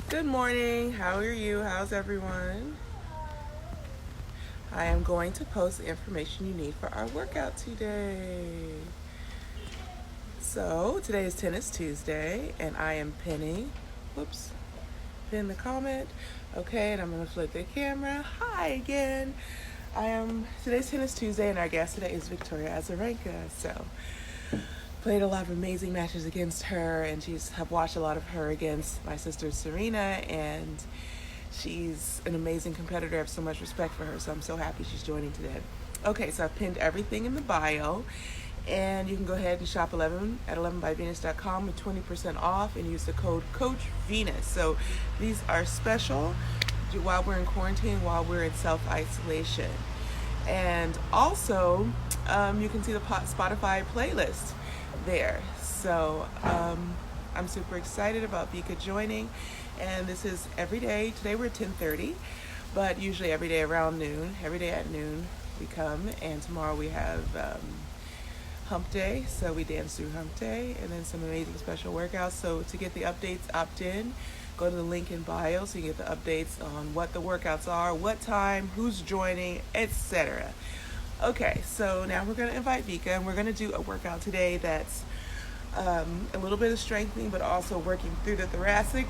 Good morning. How are you? How's everyone? I am going to post the information you need for our workout today. So, today is Tennis Tuesday, and I am pin the comment. Okay, and I'm going to flip the camera. Hi again. Today's Tennis Tuesday, and our guest today is Victoria Azarenka. So, played a lot of amazing matches against her, and have watched a lot of her against my sister Serena, and she's an amazing competitor. I have so much respect for her, so I'm so happy she's joining today. Okay, so I've pinned everything in the bio, and you can go ahead and shop 11 at 11byvenus.com with 20% off and use the code Coach Venus. So these are special while we're in quarantine, while we're in self-isolation. And also, you can see the Spotify playlist there. So I'm super excited about Vika joining, and this is every day. Today we're at 10:30, but usually every day around noon. Every day at noon we come, and tomorrow we have Hump Day, so we dance through Hump Day, and then some amazing special workouts. So to get the updates, opt in. Go to the link in bio so you get the updates on what the workouts are, what time, who's joining, etc. Okay, so now we're going to invite Vika, and we're going to do a workout today that's a little bit of strengthening, but also working through the thoracic,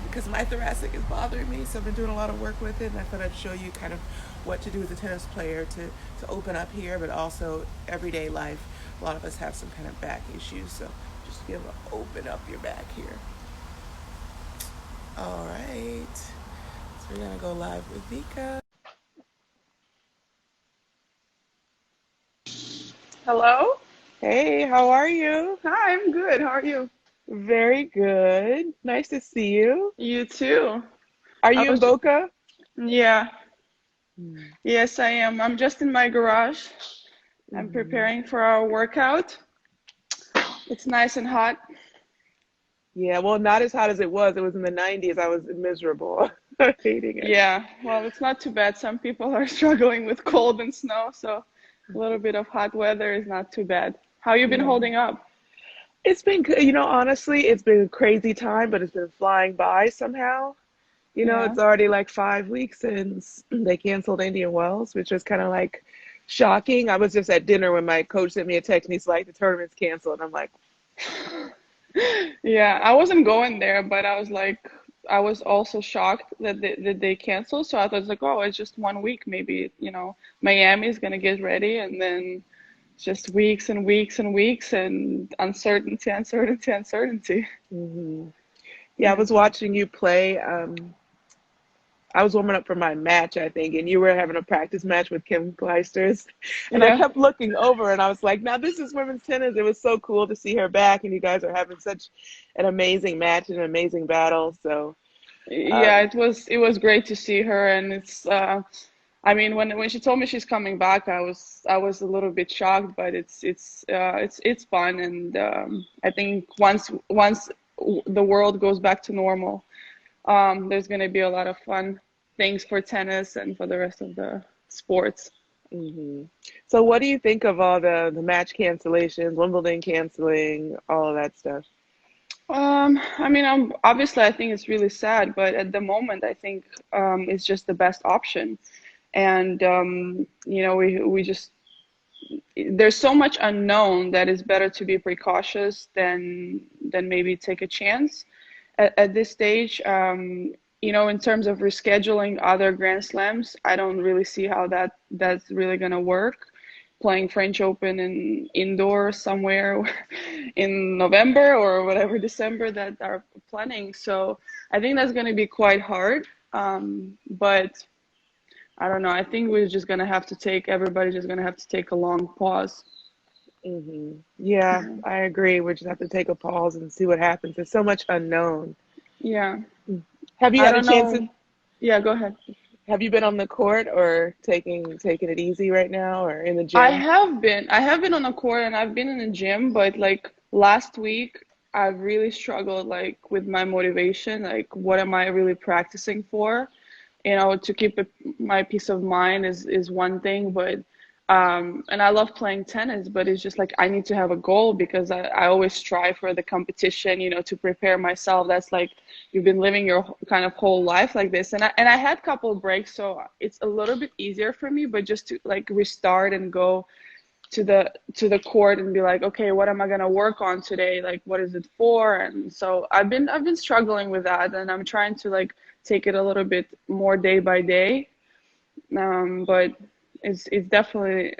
because my thoracic is bothering me. So I've been doing a lot of work with it, and I thought I'd show you kind of what to do as a tennis player to open up here, but also everyday life. A lot of us have some kind of back issues, so just to be able to open up your back here. All right, so we're gonna go live with Vika. Hello? Hey, how are you? Hi, I'm good. How are you? Very good. Nice to see you. You too. Are I you in was, Boca? yeah, Mm-hmm. yes, I am. I'm just in my garage. I'm preparing for our workout. It's nice and hot. Yeah, well, not as hot as it was. It was in the 90s. I was miserable. Hating it. Yeah, well, it's not too bad. Some people are struggling with cold and snow, so a little bit of hot weather is not too bad. How you been Yeah. holding up? It's been, honestly, it's been a crazy time, but it's been flying by somehow. Yeah. It's already like 5 weeks since they canceled Indian Wells, which was kind of like shocking. I was just at dinner when my coach sent me a text and he's like, the tournament's canceled. And I'm like, Yeah, I wasn't going there, but I was like, I was also shocked that they canceled. So I thought, like, oh, it's just 1 week. Maybe, Miami's gonna get ready, and then just weeks and weeks and weeks and uncertainty, uncertainty, uncertainty. hmm. Yeah, I Yeah. was watching you play. I was warming up for my match, I think, and you were having a practice match with Kim Clijsters. And I Yeah. kept looking over and I was like, now this is women's tennis. It was so cool to see her back, and you guys are having such an amazing match and an amazing battle. So, Yeah, um, it was great to see her, and I mean, when she told me she's coming back, I was a little bit shocked, but it's fun, and I think once the world goes back to normal, there's going to be a lot of fun things for tennis and for the rest of the sports. hmm. So what do you think of all the match cancellations, Wimbledon canceling, all of that stuff? I mean, obviously I think it's really sad, but at the moment I think it's just the best option. And we just there's so much unknown that it's better to be precautious than maybe take a chance at this stage. In terms of rescheduling other Grand Slams, I don't really see how that's really gonna work. Playing French Open in indoor somewhere in November or whatever December that are planning. So I think that's gonna be quite hard. But I don't know. I think everybody's just gonna have to take a long pause. Yeah, Yeah. I agree. We just have to take a pause and see what happens. There's so much unknown. Yeah. Have you I had a don't chance to, know. Yeah, go ahead. have you been on the court or taking it easy right now or in the I gym? have been. I have been on a court and I've been in the gym, but like last week, I've really struggled like with my motivation. Like, what am I really practicing for? To keep my peace of mind is one thing, but And I love playing tennis, but it's just like I need to have a goal because I always strive for the competition, to prepare myself. That's like you've been living your kind of whole life like this. And I had a couple of breaks, so it's a little bit easier for me, but just to like restart and go to the court and be like, okay, what am I gonna work on today? Like, what is it for? And so I've been struggling with that, and I'm trying to like take it a little bit more day by day. But it's definitely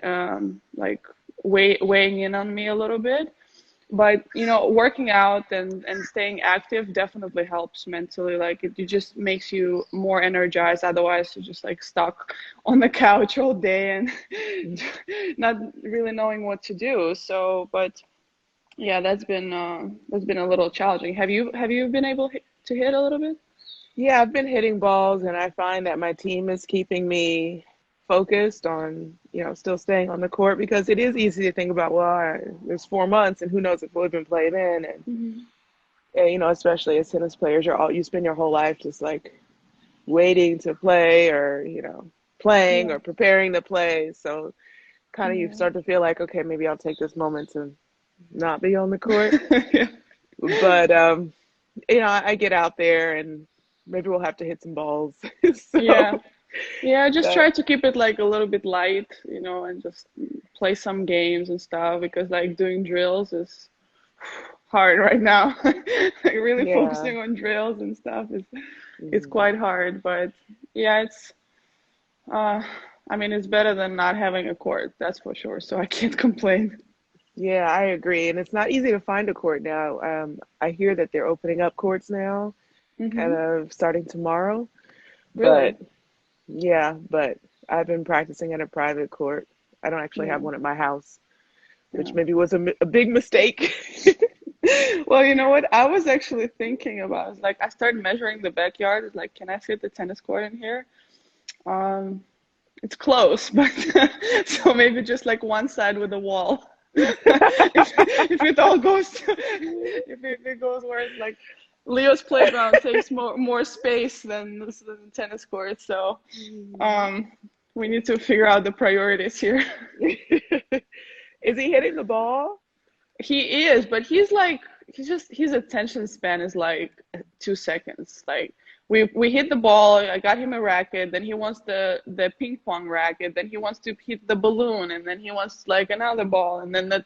like weighing in on me a little bit. But working out and staying active definitely helps mentally. Like it just makes you more energized. Otherwise, you're just like stuck on the couch all day and not really knowing what to do. So, but yeah, that's been a little challenging. Have you been able to hit a little bit? Yeah, I've been hitting balls, and I find that my team is keeping me focused on, still staying on the court because it is easy to think about, well, there's 4 months and who knows if we'll even play then. Hmm. And especially as tennis players, you spend your whole life just like waiting to play or, playing Yeah. or preparing to play. So kind of you Yeah. start to feel like, okay, maybe I'll take this moment to not be on the court. Yeah. But, I get out there and maybe we'll have to hit some balls. So, Yeah. Yeah, I just but try to keep it like a little bit light, and just play some games and stuff because like doing drills is hard right now. Like really yeah. focusing on drills and stuff is Mhm. quite hard, but yeah, uh it's better than not having a court, that's for sure. So I can't complain. Yeah, I agree. And it's not easy to find a court now. I hear that they're opening up courts now, kind Hmm. of starting tomorrow. But Really? but I've been practicing at a private court. I don't actually have Yeah. one at my house, which Yeah. maybe was a big mistake. Well, you know what? I was actually thinking about, it's like I started measuring the backyard. It's like, can I fit the tennis court in here? Um, it's close, but so maybe just like one side with a wall. If it all goes if it goes where it's like Leo's playground takes more space than the tennis court, so um, we need to figure out the priorities here. Is he hitting the ball? He is, but he's like his attention span is like 2 seconds. Like we hit the ball, I got him a racket, then he wants the ping pong racket, then he wants to hit the balloon, and then he wants like another ball, and then the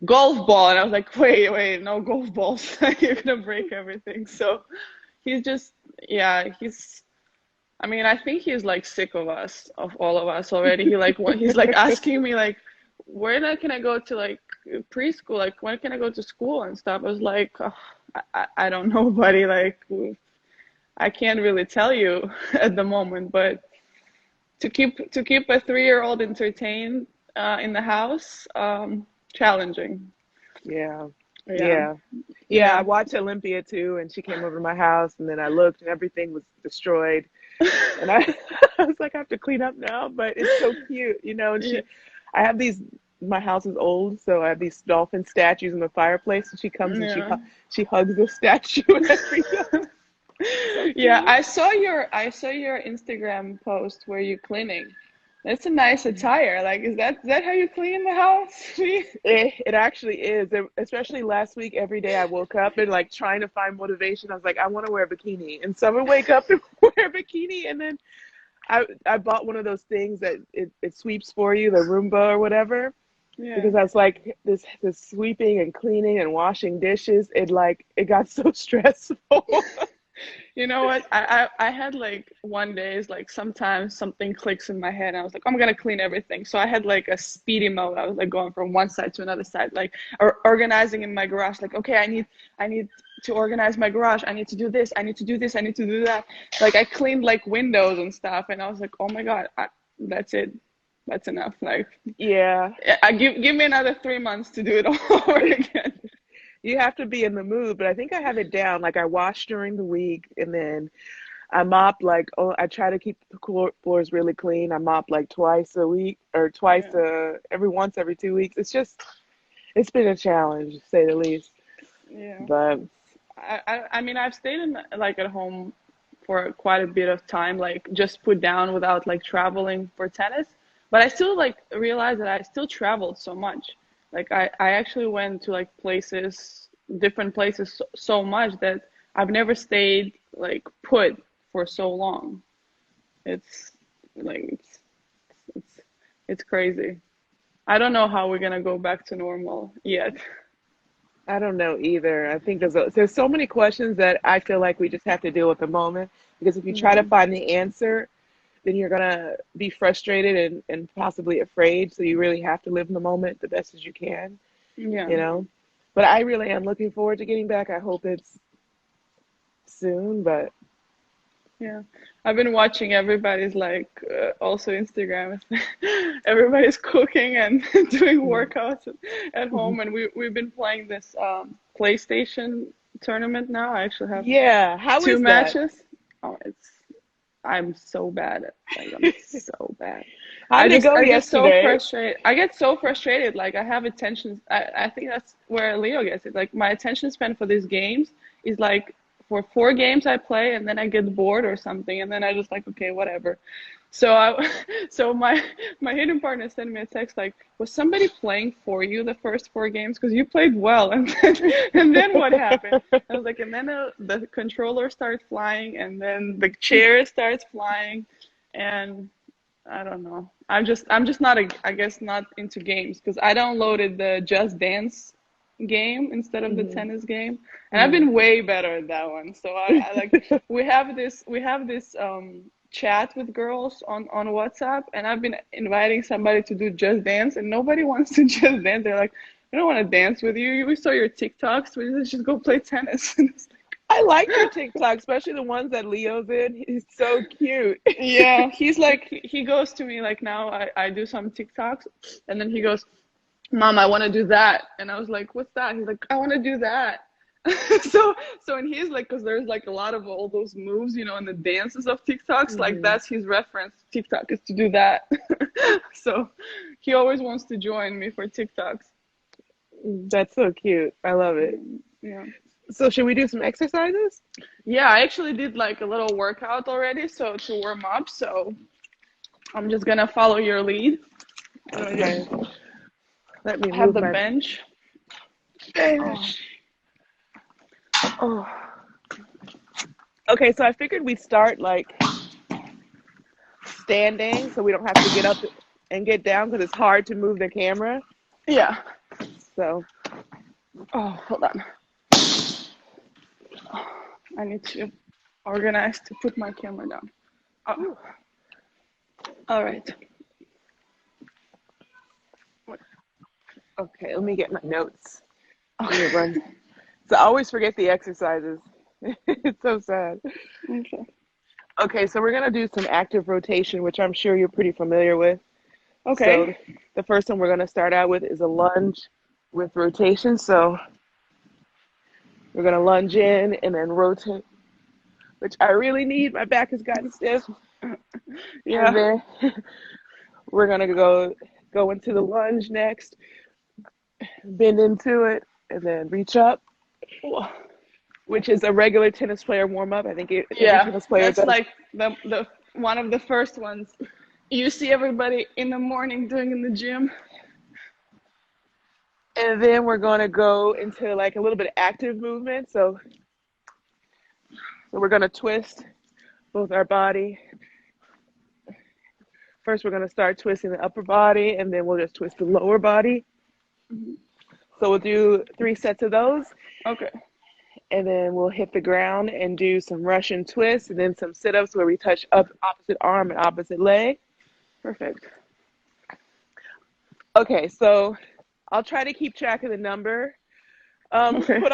golf ball, and I was like, wait, no golf balls. You're gonna break everything. So he's just yeah, I think he's like sick of us, of all of us already. He's like asking me like, can I go to like preschool? Like when can I go to school and stuff? I was like, "Oh, I don't know, buddy. Like I can't really tell you at the moment, but to keep a 3-year-old entertained in the house, challenging. Yeah. Yeah, Yeah. Yeah, I yeah. watched Olympia too, and she came over to my house, and then I looked, and everything was destroyed. And I, I was like, I have to clean up now, but it's so cute, And Yeah, I have these. My house is old, so I have these dolphin statues in the fireplace, and she comes and yeah. she hugs the statue every time. So Yeah, cute. I saw your Instagram post where you're cleaning. That's a nice attire. Like, is that how you clean the house? It actually is, especially last week. Every day I woke up and like trying to find motivation. I was like, I want to wear a bikini, and so I would wake up and wear a bikini, and then I bought one of those things that it sweeps for you, the Roomba or whatever, Yeah. because I was like this sweeping and cleaning and washing dishes. It got so stressful. You know what? I had like one day is like sometimes something clicks in my head and I was like, I'm gonna clean everything. So I had like a speedy mode. I was like going from one side to another side, like or organizing in my garage. Like, okay, I need to organize my garage. I need to do this. I need to do this. I need to do that. Like I cleaned like windows and stuff, and I was like, oh my God, that's it. That's enough. Like, Yeah, I give me another 3 months to do it all over again. you have to be in the mood, but I think I have it down. Like I wash during the week, and then I mop like I try to keep the floors really clean. I mop like twice a week or twice Yeah. every 2 weeks. It's been a challenge to say the least. Yeah. But I've stayed in like at home for quite a bit of time, like just put down without like traveling for tennis. But I still like realized that I still traveled so much. Like I actually went to like places, different places so much that I've never stayed like put for so long. It's like it's it's crazy. I don't know how we're gonna go back to normal yet. I don't know either. I think there's so many questions that I feel like we just have to deal with the moment because if you try to Hmm. find the answer, then you're gonna be frustrated and possibly afraid. So you really have to live in the moment the best as you can, Yeah. you know. But I really am looking forward to getting back. I hope it's soon, but Yeah, I've been watching everybody's like also Instagram. Everybody's cooking and doing mhm. workouts at home, and we've been playing this PlayStation tournament now. I actually have Yeah, how two is that? matches. Oh, it's I'm so bad at like I'm so bad. How did it go I get so yesterday? frustrated. I get so frustrated. Like I have attention. I think that's where Leo gets it. Like my attention span for these games is like for 4 games I play and then I get bored or something and then I just like okay whatever. So I so my hidden partner sent me a text like was somebody playing for you the first 4 games because you played well and then what happened? I was like and then the controller starts flying and then the chair starts flying and I don't know. I'm just not I guess not into games because I downloaded the Just Dance game instead of the Hmm. tennis game, and I've Hmm. been way better at that one. So I like we have this chat with girls on WhatsApp, and I've been inviting somebody to do Just Dance, and nobody wants to Just Dance. They're like, I don't want to dance with you. We saw your TikToks. We just go play tennis. And it's I like your TikTok, especially the ones that Leo's in. He's so cute. yeah, he's like he goes to me like now I do some TikToks and then he goes, Mom, I want to do that. And I was like, what's that? He's like, I want to do that. so and he's like because there's like a lot of all those moves, you know, in the dances of TikToks, like Hmm. that's his reference. TikTok is to do that. So he always wants to join me for TikToks. That's so cute. I love it. Yeah. So should we do some exercises? Yeah, I actually did like a little workout already, so to warm up. So I'm just gonna follow your lead. I just Okay. Let me have move the my bench. Oh, bench. Oh. Okay, so I figured we'd start like standing so we don't have to get up and get down because it's hard to move the camera. yeah. So, Oh, hold on. I need to organize to put my camera down. Oh, whew. all right. Okay, let me get my notes. Let me Okay. run. So I always forget the exercises. It's so sad. Okay. Okay, so we're gonna do some active rotation, which I'm sure you're pretty familiar with. Okay. So the first one we're gonna start out with is a lunge with rotation. So we're gonna lunge in and then rotate, which I really need. My back has gotten stiff. And Yeah. then we're gonna go into the lunge next, bend into it, and then reach up, which is a regular tennis player warm up. I think every Yeah. tennis player That's does. like the one of the first ones you see everybody in the morning doing in the gym. And then we're gonna go into like a little bit of active movement. So we're gonna twist both our body. First, we're gonna start twisting the upper body, and then we'll just twist the lower body. So we'll do 3 sets of those, Okay. and then we'll hit the ground and do some Russian twists, and then some sit-ups where we touch up opposite arm and opposite leg. Perfect. Okay, so I'll try to keep track of the number, Okay. but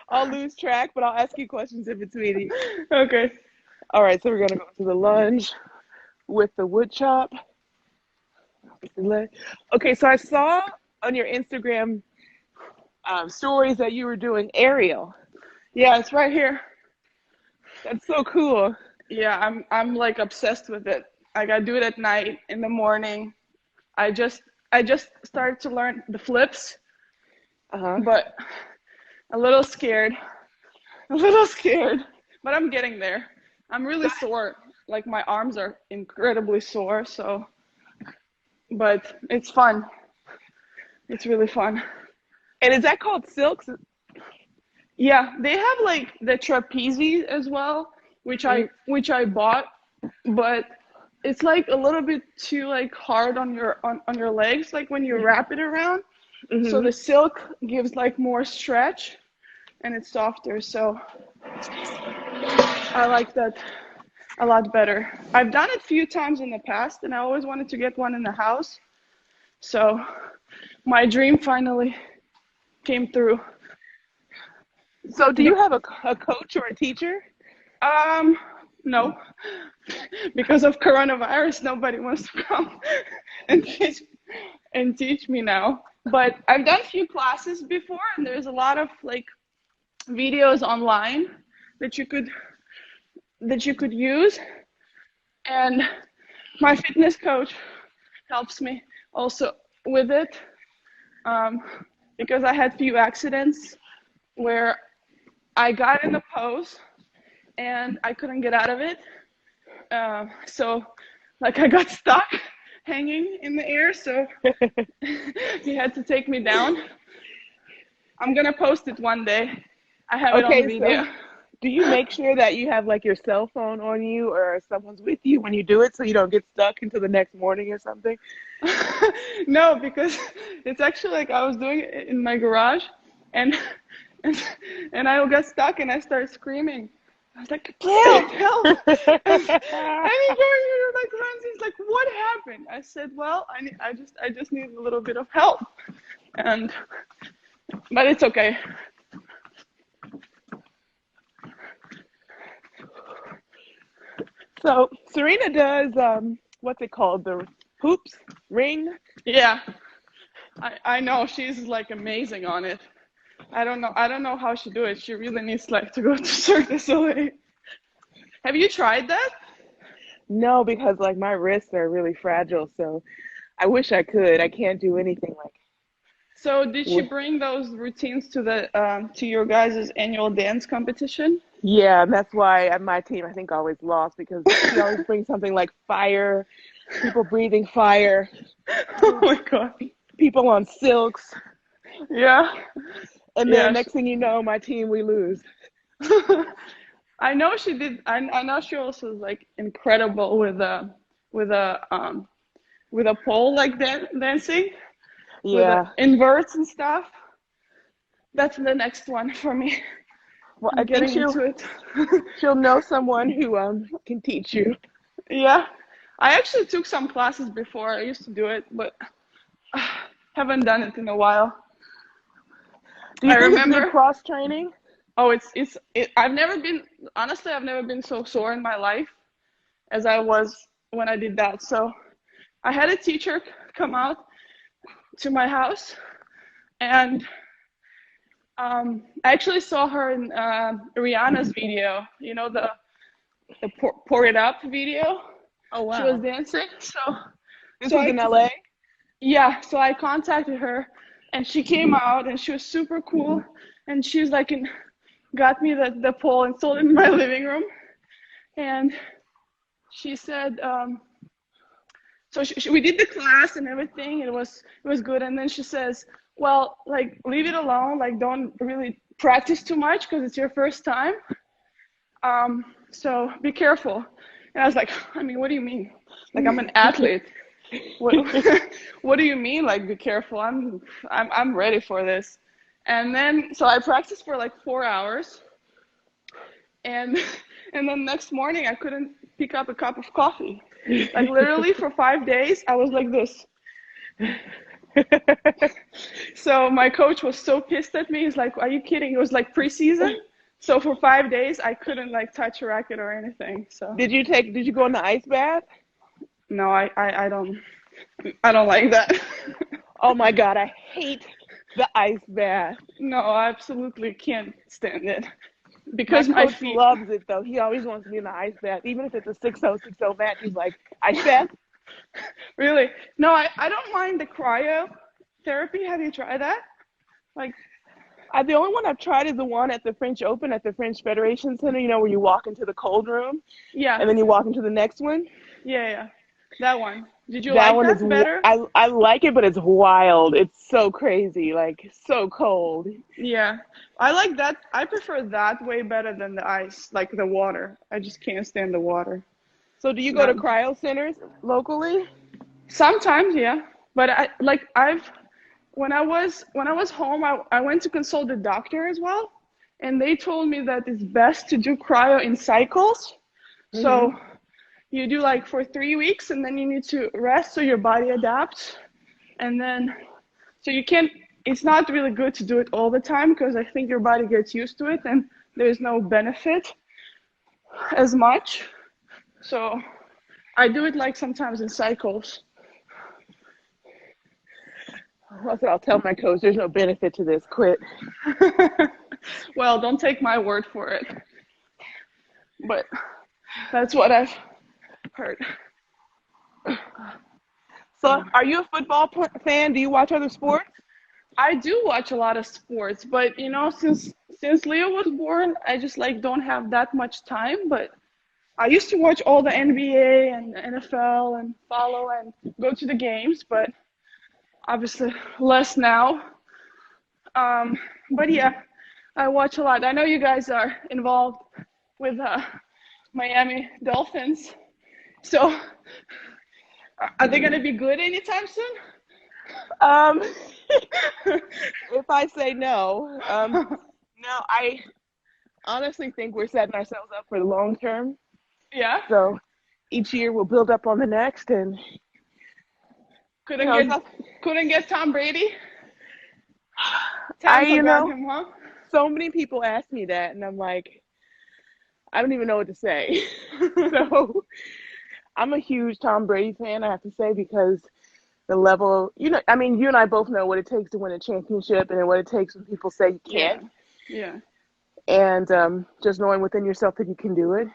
I'll lose track. But I'll ask you questions in between. Okay. All right, so we're gonna go to the lunge with the wood chop. Okay, so I saw on your Instagram stories that you were doing aerial. Yeah, it's right here. That's so cool. Yeah, I'm like obsessed with it. Like I do it at night, in the morning. I just started to learn the flips, Uh-huh. but a little scared. A little scared, but I'm getting there. I'm really sore. Like my arms are incredibly sore, so but it's fun. It's really fun. And is that called silks? Yeah, they have like the trapeze as well, which I bought, but it's like a little bit too like hard on on your legs, like when you wrap it around. So Mm-hmm. the silk gives like more stretch and it's softer. So I like that a lot better. I've done it a few times in the past and I always wanted to get one in the house. So my dream finally came through. So do you have a coach or a teacher? Um, no, because of coronavirus, nobody wants to come and teach me now. But I've done a few classes before, and there's a lot of like videos online that you could use, and my fitness coach helps me also with it, um, because I had few accidents where I got in the pose and I couldn't get out of it. So like I got stuck hanging in the air, so he had to take me down. I'm gonna post it one day. I have it on Okay, so video. do you make sure that you have like your cell phone on you or someone's with you when you do it so you don't get stuck until the next morning or something? No, because it's actually like I was doing it in my garage, and and, and I got stuck and I started screaming. I was like, help, help. And he going like runs. He's like, what happened? I said, well, I just need a little bit of help. And but it's okay. So Serena does what's it called? The hoops ring? Yeah, I know she's like amazing on it. I don't know how she do it. She really needs like to go to Cirque du Soleil. Have you tried that? No, because like my wrists are really fragile, so I wish I could. I can't do anything like So did she with bring those routines to the to your guys' annual dance competition? yeah, and that's why my team I think always lost because she always brings something like fire, people breathing fire, Oh my God. people on silks, Yeah. and then Yeah. next thing you know, my team we lose. I know she did. I know she also is like incredible with a with a pole like dancing with the Yeah. inverts and stuff. That's the next one for me. Well, I'm I think getting into it. she'll know someone who can teach you. Yeah. I actually took some classes before. I used to do it, but haven't done it in a while. Do you I think it's good remember. cross training? Oh, I've never been, honestly, I've never been so sore in my life as I was when I did that. So I had a teacher come out to my house, and I actually saw her in Rihanna's video, you know, the pour It Up video. Oh She was wow. dancing. So, This so was I, in LA? yeah, so I contacted her, and she came out, and she was super cool, and she was like, got me the pole and sold it in my living room, and she said, so we did the class and everything. It was good, and then she says, well, like leave it alone, like don't really practice too much because it's your first time. So be careful. And I was like, I mean, what do you mean? Like I'm an athlete. What what do you mean? Like be careful. I'm ready for this. And then so I practiced for like 4 hours, and and then next morning I couldn't pick up a cup of coffee. Like literally for 5 days I was like this. So my coach was so pissed at me. He's like, are you kidding? It was like preseason. So for 5 days I couldn't like touch a racket or anything. So Did you go in the ice bath? no, I don't like that. Oh my God, I hate the ice bath. No, I absolutely can't stand it My because my coach feet. loves it though. He always wants to be in the ice bath. Even if it's a 6060 match, he's like, ice bath? Really? No, I don't mind the cryo therapy. Have you tried that? Like, The only one I've tried is the one at the French Open at the French Federation Center, you know, where you walk into the cold room yeah, and then you walk into the next one. yeah, yeah, that one. Did you That like one is that better? I like it, but it's wild. It's so crazy, like so cold. Yeah, I like that. I prefer that way better than the ice, like the water. I just can't stand the water. So do you go That to cryo centers locally? sometimes, yeah. But I've when I was home, I went to consult the doctor as well, and they told me that it's best to do cryo in cycles. Hmm. So you do like for 3 weeks, and then you need to rest so your body adapts, and then so you can't. It's not really good to do it all the time because I think your body gets used to it, and there's no benefit as much. So I do it like sometimes in cycles. That's what I'll tell my coach. There's no benefit to this. Quit. Well, don't take my word for it, but that's what I've heard. So, are you a football fan? Do you watch other sports? I do watch a lot of sports, but since Leo was born, I just like don't have that much time. But I used to watch all the NBA and the NFL and follow and go to the games, but obviously less now. Um, but yeah, I watch a lot. I know you guys are involved with Miami Dolphins, so are they gonna be good anytime soon? Um, if I say no, no, I honestly think we're setting ourselves up for the long term. Yeah, So each year we'll build up on the next, and you couldn't know, get it's, couldn't get Tom Brady. I, Tampa got him, huh? so many people ask me that, and I'm like, I don't even know what to say. So I'm a huge Tom Brady fan, I have to say, because the level, I mean, you and I both know what it takes to win a championship and what it takes when people say you Yeah, can't. yeah, And just knowing within yourself that you can do it.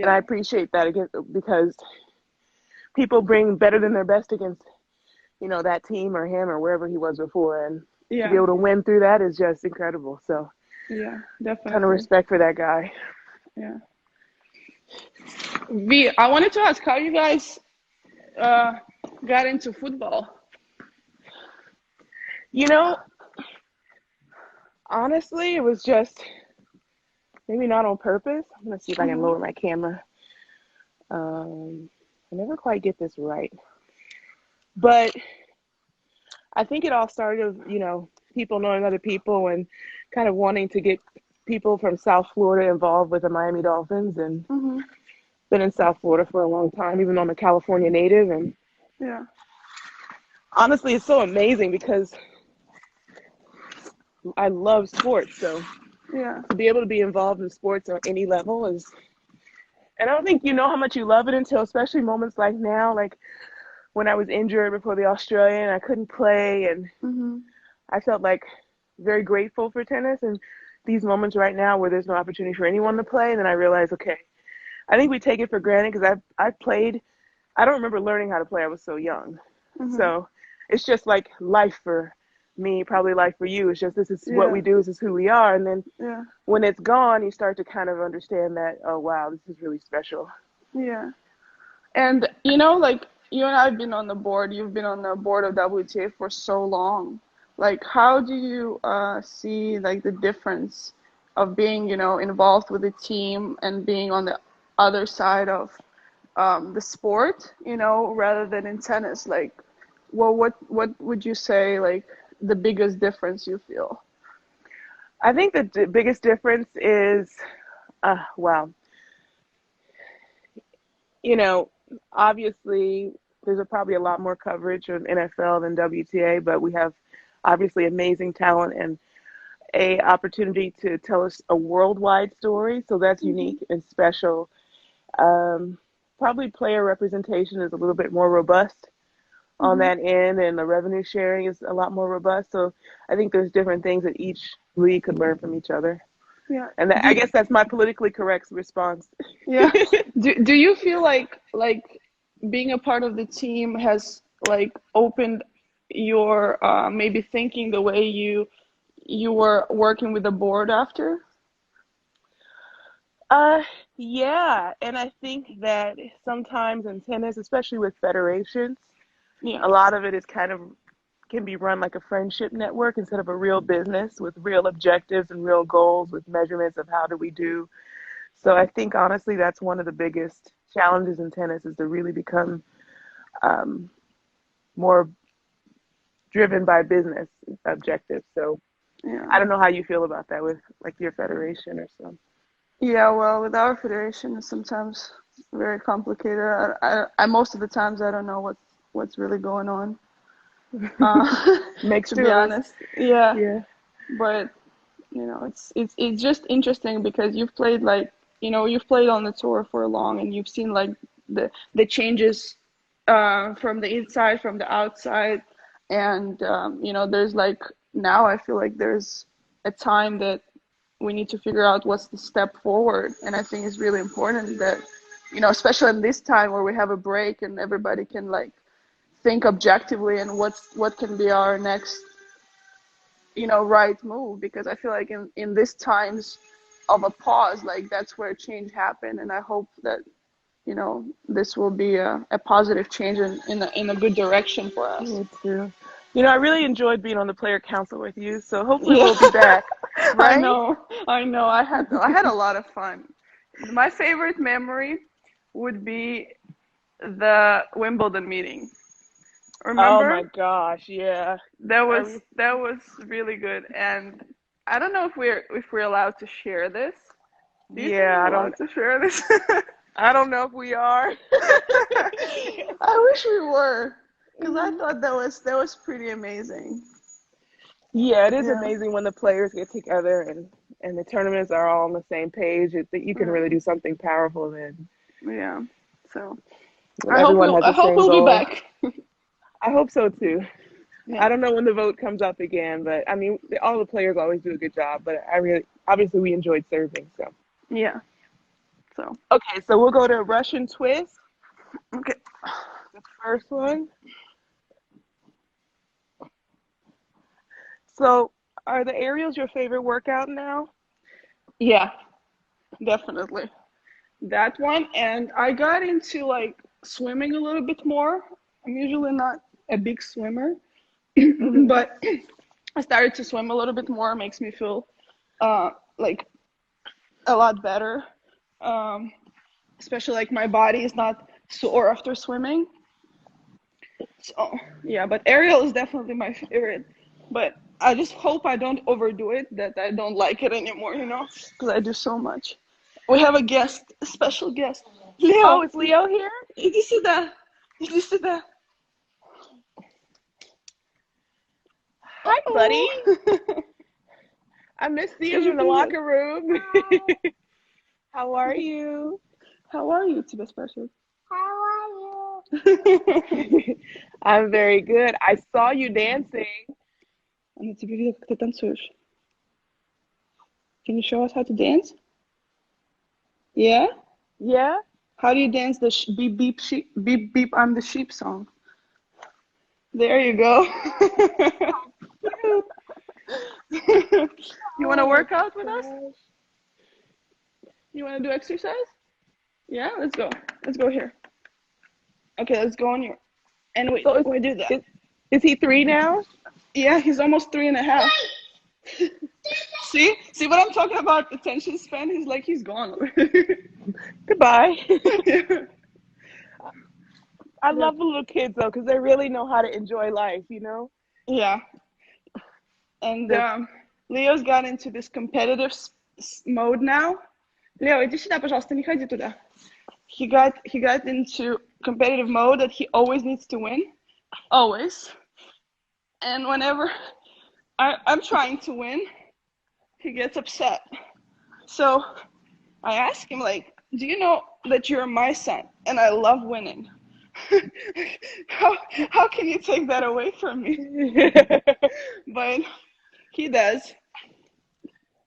And I yeah, appreciate that again because people bring better than their best against, that team or him or wherever he was before. And to be yeah, able to win through that is just incredible. So, yeah, ton of definitely. respect for that guy. Yeah. V, I wanted to ask how you guys uh, got into football. You know, honestly, it was just maybe not on purpose. I'm going to see if I can Hmm. lower my camera. I never quite get this right. But I think it all started with, people knowing other people and kind of wanting to get people from South Florida involved with the Miami Dolphins, and Hmm. been in South Florida for a long time, even though I'm a California native. And Yeah, honestly, it's so amazing because I love sports. So yeah, to be able to be involved in sports on any level is, and I don't think you know how much you love it until, especially moments like now, like when I was injured before the Australian, I couldn't play, and hmm, I felt like very grateful for tennis. And these moments right now where there's no opportunity for anyone to play, and then I realize, okay, I think we take it for granted because I've played. I don't remember learning how to play. I was so young. hmm, So it's just like life for me, probably life for you. It's just this is what yeah, we do. This is who we are. And then yeah, when it's gone, you start to kind of understand that, oh wow, this is really special. yeah. And like you and I've been on the board. You've been on the board of WTA for so long. Like, how do you see like the difference of being, involved with a team and being on the other side of the sport, rather than in tennis? Like, well, what would you say like the biggest difference you feel? I think the biggest difference is, wow, you know, obviously there's probably a lot more coverage of NFL than WTA, but we have obviously amazing talent and a opportunity to tell us a worldwide story. So that's Hmm. unique and special. Um, Probably player representation is a little bit more robust on Hmm. that end, and the revenue sharing is a lot more robust. So I think there's different things that each league could learn from each other. Yeah. And I guess that's my politically correct response. Yeah. Do you feel like being a part of the team has like opened your maybe thinking the way you were working with the board after? Yeah, and I think that sometimes in tennis, especially with federations, Yeah. a lot of it is kind of can be run like a friendship network instead of a real business with real objectives and real goals with measurements of how do we do. So I think honestly that's one of the biggest challenges in tennis is to really become um, more driven by business objectives. So Yeah. I don't know how you feel about that with like your federation or so. Yeah, well, with our federation, it's sometimes very complicated. I most of the times I don't know what's really going on. To Mixed be feelings. honest, yeah. Yeah. But it's just interesting because you've played on the tour for long and you've seen like the changes from the inside, from the outside, and there's like now I feel like there's a time that we need to figure out what's the step forward. And I think it's really important that, especially in this time where we have a break and everybody can like think objectively and what can be our next, right move. Because I feel like in these times of a pause, like that's where change happened. And I hope that, this will be a positive change in a good direction for us. Me too. I really enjoyed being on the player council with you, so hopefully Yeah, we'll be back, I right? know, I know. I had a lot of fun. My favorite memory would be the Wimbledon meeting. Oh Remember? my gosh, yeah. That I was re- that was really good. And I don't know if we're allowed to share this. Do you think yeah, we're I don't allowed to share this? I don't know if we are. I wish we were, because I Mhm. thought that was pretty amazing. Yeah, it is Yeah. amazing when the players get together and the tournaments are all on the same page. That you can Yeah. really do something powerful then Yeah. So when I hope everyone we'll has I the hope same we'll be goal. back. I hope so too. Yeah. I don't know when the vote comes up again, but I mean, all the players always do a good job. But I really, obviously, we enjoyed serving. So, Yeah. So okay, so we'll go to Russian twist, okay. the first one. So, are the aerials your favorite workout now? Yeah, definitely. That one, and I got into like swimming a little bit more. I'm usually not a big swimmer, Hmm. but I started to swim a little bit more. Makes me feel like a lot better. Um, Especially like my body is not sore after swimming. So yeah, but aerial is definitely my favorite. But I just hope I don't overdo it, that I don't like it anymore, because I do so much. We have a special guest. Oh, Leo, is Leo here? иди сюда. Иди сюда. Hi, buddy. Oh. I missed seeing you Скажи in the привет. locker room. How are you? How are you? Тебя спрашивают. I'm very good. I saw you dancing. Она тебя видела, как ты танцуешь. Can you show us how to dance? Yeah? Yeah? How do you dance the beep beep sheep beep beep I'm the sheep song? There you go. You want to Oh my work out with us? gosh. You want to do exercise? Yeah, let's go. Let's go here. Okay, let's go on here. And So we do that. is he 3 now? Yeah, he's almost 3.5. See what I'm talking about? Attention span. He's like he's gone. Goodbye. Yeah. I love the little kids though, because they really know how to enjoy life, Yeah. And They're, Leo's got into this competitive mode now. Leo, иди сюда, пожалуйста, не ходи туда. He got into competitive mode that he always needs to win, always. And whenever I'm trying to win, he gets upset. So I ask him like, "Do you know that you're my son and I love winning? how how can you take that away from me?" But he does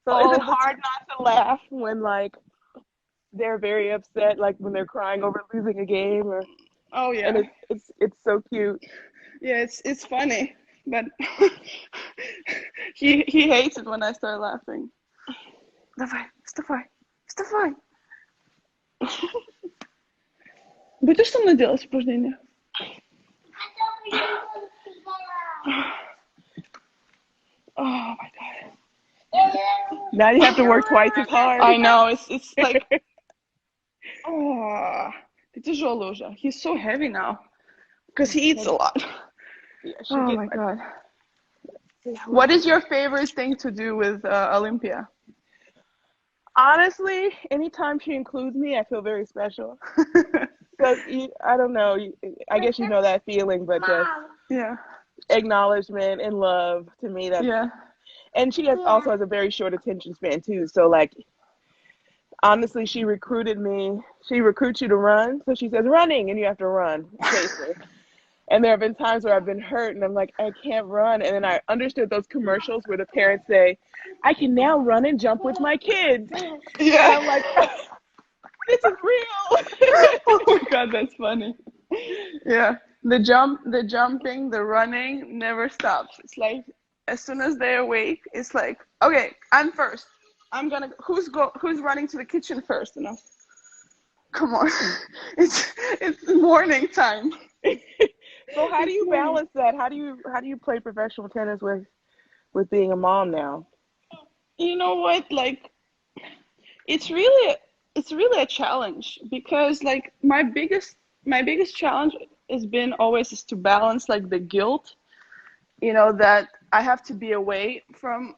so is it all the hard time. not to laugh when like they're very upset, like when they're crying over losing a game, or Oh and yeah, it's so cute. yeah. It's funny, but he hates it when I start laughing. Давай, вставай, вставай. Будешь со мной делать упражнения? Oh my god. Now you have to work twice as hard. I know, it's like, oh, ты тяжелый уже. He's so heavy now because he eats a lot. Yeah, she Oh gets my god. What is your favorite thing to do with Olympia? Honestly, anytime she includes me, I feel very special. So I don't know. I guess you know that feeling, but just Yeah, acknowledgement and love to me. That's yeah, and she also has a very short attention span too. So like, honestly, she recruited me. She recruits you to run, so she says running, and you have to run safely. And there have been times where I've been hurt and I'm like, I can't run. And then I understood those commercials where the parents say, I can now run and jump with my kids. And yeah. I'm like, this is real. Oh my god, that's funny. Yeah, the jumping, the running never stops. It's like as soon as they're awake, it's like, okay, I'm first. I'm gonna. Who's running to the kitchen first? You know. Come on, it's morning time. So how do you balance that? How do you play professional tennis with being a mom now? You know what? Like, it's really a challenge because like my biggest challenge has been always is to balance like the guilt, that I have to be away from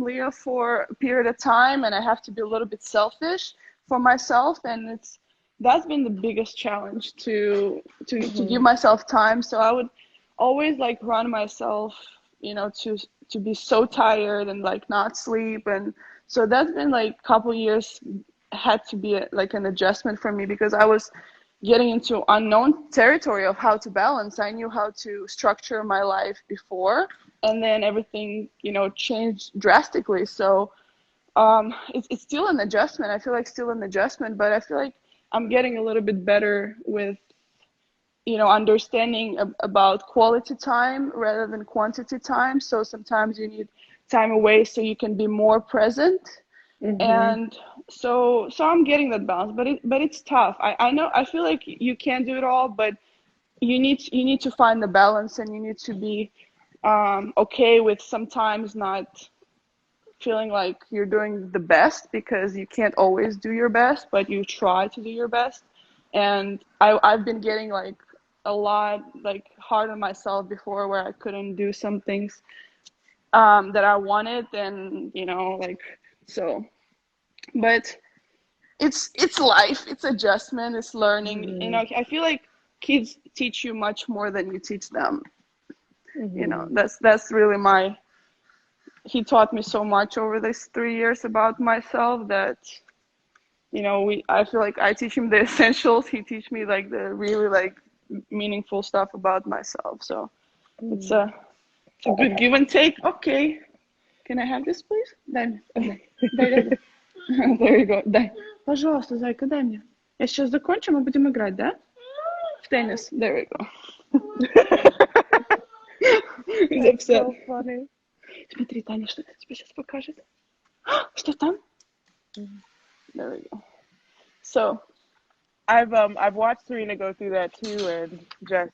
Leo for a period of time, and I have to be a little bit selfish for myself, and that's been the biggest challenge to give myself time. So I would always like run myself, to be so tired and like not sleep, and so that's been like a couple years had to be like an adjustment for me because I was getting into unknown territory of how to balance. I knew how to structure my life before, and then everything, changed drastically. So it's still an adjustment. I feel like still an adjustment, but I feel like I'm getting a little bit better with, understanding about quality time rather than quantity time. So sometimes you need time away so you can be more present. And so I'm getting that balance, but it's tough. I know, I feel like you can't do it all, but you need to find the balance, and you need to be okay with sometimes not feeling like you're doing the best, because you can't always do your best, but you try to do your best. And I've been getting like a lot like hard on myself before, where I couldn't do some things that I wanted, and like, so. But it's life, it's adjustment, it's learning. I feel like kids teach you much more than you teach them. That's really he taught me so much over these 3 years about myself that I feel like I teach him the essentials, he teach me like the really like meaningful stuff about myself. So it's a good give and take. Okay, can I have this, please? Дай. There you go. Дай. Пожалуйста, зайка, дай мне. Я сейчас закончу, мы будем играть, да? В теннис. There we go. That's so funny. Смотри, Таня, что это тебе сейчас покажет? Что там? There we go. So, I've watched Serena go through that too, and just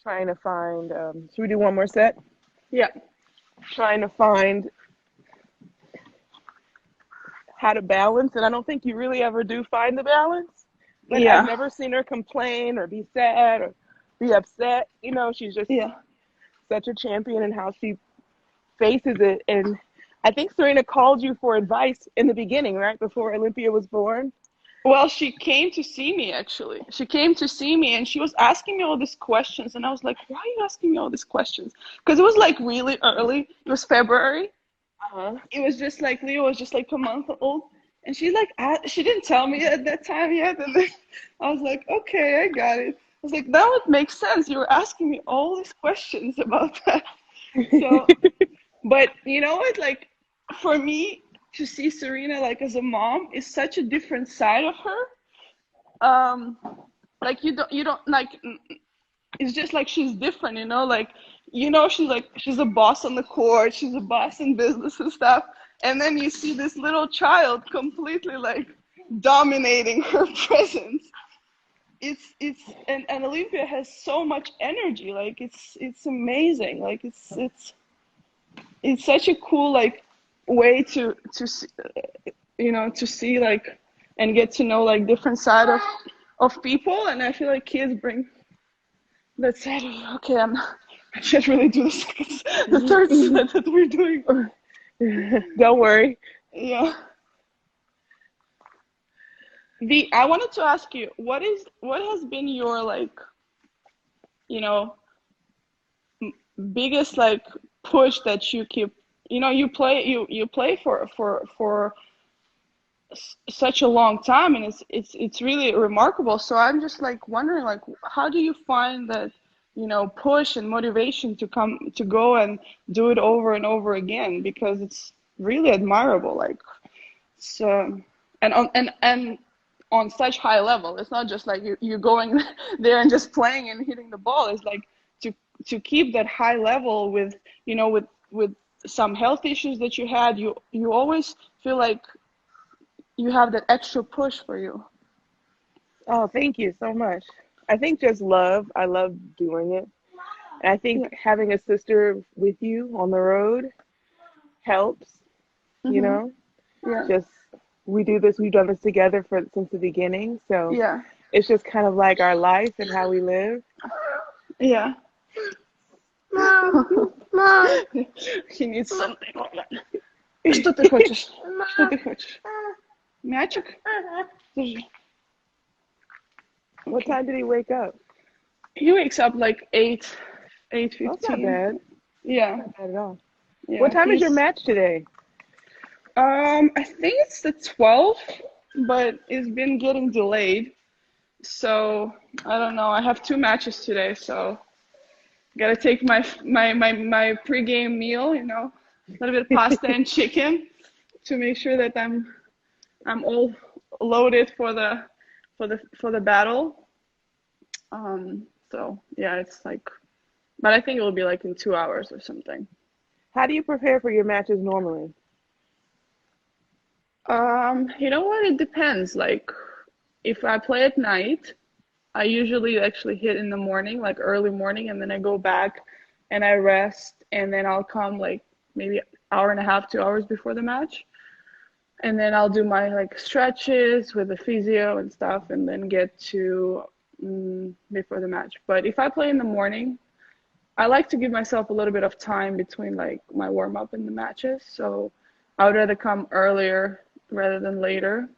trying to find. Should we do one more set? yeah. Trying to find how to balance, and I don't think you really ever do find the balance. But Yeah. I've never seen her complain or be sad or be upset. She's just such a champion in how she faces it. And I think Serena called you for advice in the beginning, right before Olympia was born. Well, she came to see me, actually. She came to see me, and she was asking me all these questions, and I was like, why are you asking me all these questions? Because it was like really early. It was February. It was just like Leo was just like a month old, and she like she didn't tell me at that time yet, and then I was like, okay, I got it. I was like, that would make sense. You were asking me all these questions about that. So, but you know what? Like, for me to see Serena like as a mom is such a different side of her. Like you don't like. It's just like she's different, like, she's a boss on the court, she's a boss in business and stuff, and then you see this little child completely like dominating her presence. And Olympia has so much energy. Like it's amazing. Like it's such a cool like way to see like and get to know like different side of people. And I feel like kids bring that side of, okay, I can't really do the third set that we're doing. Don't worry. Yeah. I wanted to ask you, what has been your like, you know, biggest like push that you keep, you play for such a long time, and it's really remarkable. So I'm just like wondering, like, how do you find that, push and motivation to go and do it over and over again? Because it's really admirable. Like, so, and on such high level, it's not just like you going there and just playing and hitting the ball. It's like to keep that high level with, with some health issues that you had, you always feel like you have that extra push for you. Oh, thank you so much. I think just love. I love doing it. And I think having a sister with you on the road helps, you Mm-hmm. know? Yeah. Just we've done this together since the beginning. So Yeah. it's just kind of like our life and how we live. Yeah. Mom, Mom. He needs something. Что ты хочешь? Что ты хочешь? Мячик? Держи. What time did he wake up? He wakes up like 8:15. That's not bad. Yeah. Not bad at all. Yeah. What time is your match today? I think it's the 12th, but it's been getting delayed. So I don't know. I have 2 matches today, so gotta take my pregame meal, a little bit of pasta and chicken to make sure that I'm all loaded for the battle. So yeah, it's like, but I think it will be like in 2 hours or something. How do you prepare for your matches normally? You know what? It depends. Like, if I play at night, I usually actually hit in the morning, like early morning, and then I go back and I rest, and then I'll come like maybe hour and a half, 2 hours before the match. And then I'll do my like stretches with the physio and stuff, and then get to before the match. But if I play in the morning, I like to give myself a little bit of time between like my warm up and the matches. So I would rather come earlier rather than later.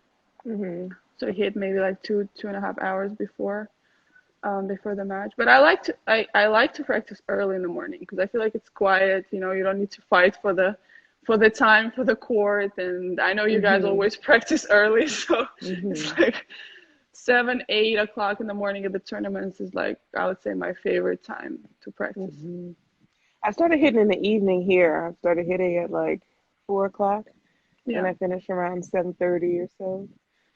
Mm-hmm. So hit maybe like 2.5 hours before the match. But I like to practice early in the morning because I feel like it's quiet. You don't need to fight for the time for the court. And I know you guys always practice early, so it's like 7, 8 o'clock in the morning at the tournaments is like, I would say, my favorite time to practice. I started hitting in the evening here. I started hitting at like 4 o'clock, and I finish around 7:30 or so.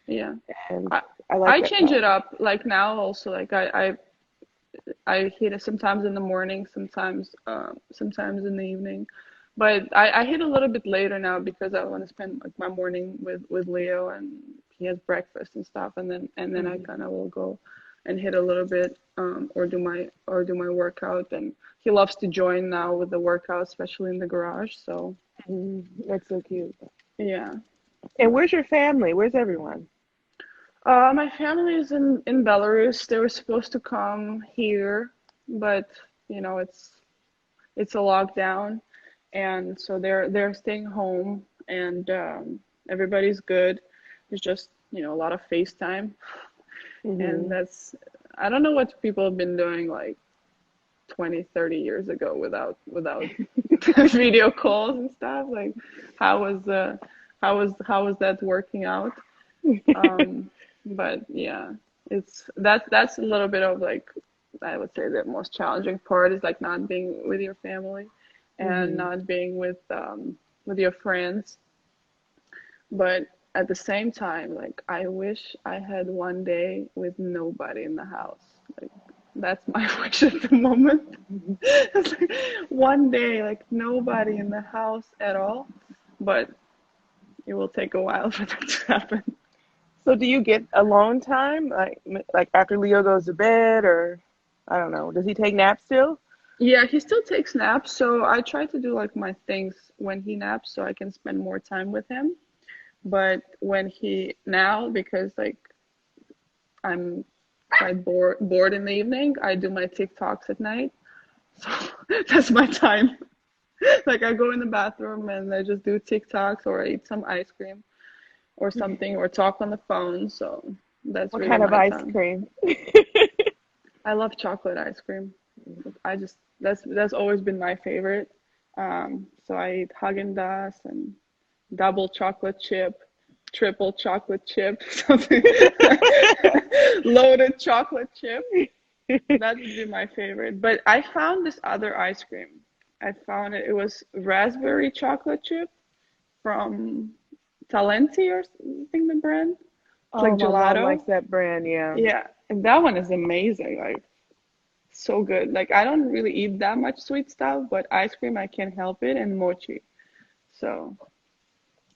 Yeah. And I change it up. Like now also, like I hit it sometimes in the morning, sometimes in the evening. But I hit a little bit later now because I want to spend like my morning with Leo, and he has breakfast and stuff, and then I kind of will go and hit a little bit or do my workout. And he loves to join now with the workout, especially in the garage. So that's so cute. Yeah. And where's your family? Where's everyone? My family is in Belarus. They were supposed to come here, but it's a lockdown, and so they're staying home, and everybody's good. There's just a lot of FaceTime, and I don't know what people have been doing like 20, 30 years ago without video calls and stuff. Like, how was that working out? But yeah, that's a little bit of like, I would say the most challenging part is like not being with your family and not being with your friends. But at the same time, like, I wish I had one day with nobody in the house. Like, that's my wish at the moment. It's like one day, like, nobody in the house at all. But it will take a while for that to happen. So do you get alone time, like after Leo goes to bed, or I don't know, does he take naps still? Yeah, he still takes naps, so I try to do like my things when he naps so I can spend more time with him. But when he now, because like I'm quite bored in the evening, I do my TikToks at night. So that's my time. Like I go in the bathroom and I just do TikToks or I eat some ice cream or something or talk on the phone. So that's What really kind of my ice time. cream? I love chocolate ice cream. I just that's always been my favorite. So I eat Haagen-Dazs and double chocolate chip, triple chocolate chip, something loaded chocolate chip. That would be my favorite. But I found this other ice cream. I found it. It was raspberry chocolate chip from Talenti or something, the brand. It's Oh, like my mom gelato. likes that brand, yeah. Yeah, and that one is amazing. Like so good. Like I don't really eat that much sweet stuff, but ice cream I can't help it and mochi. So,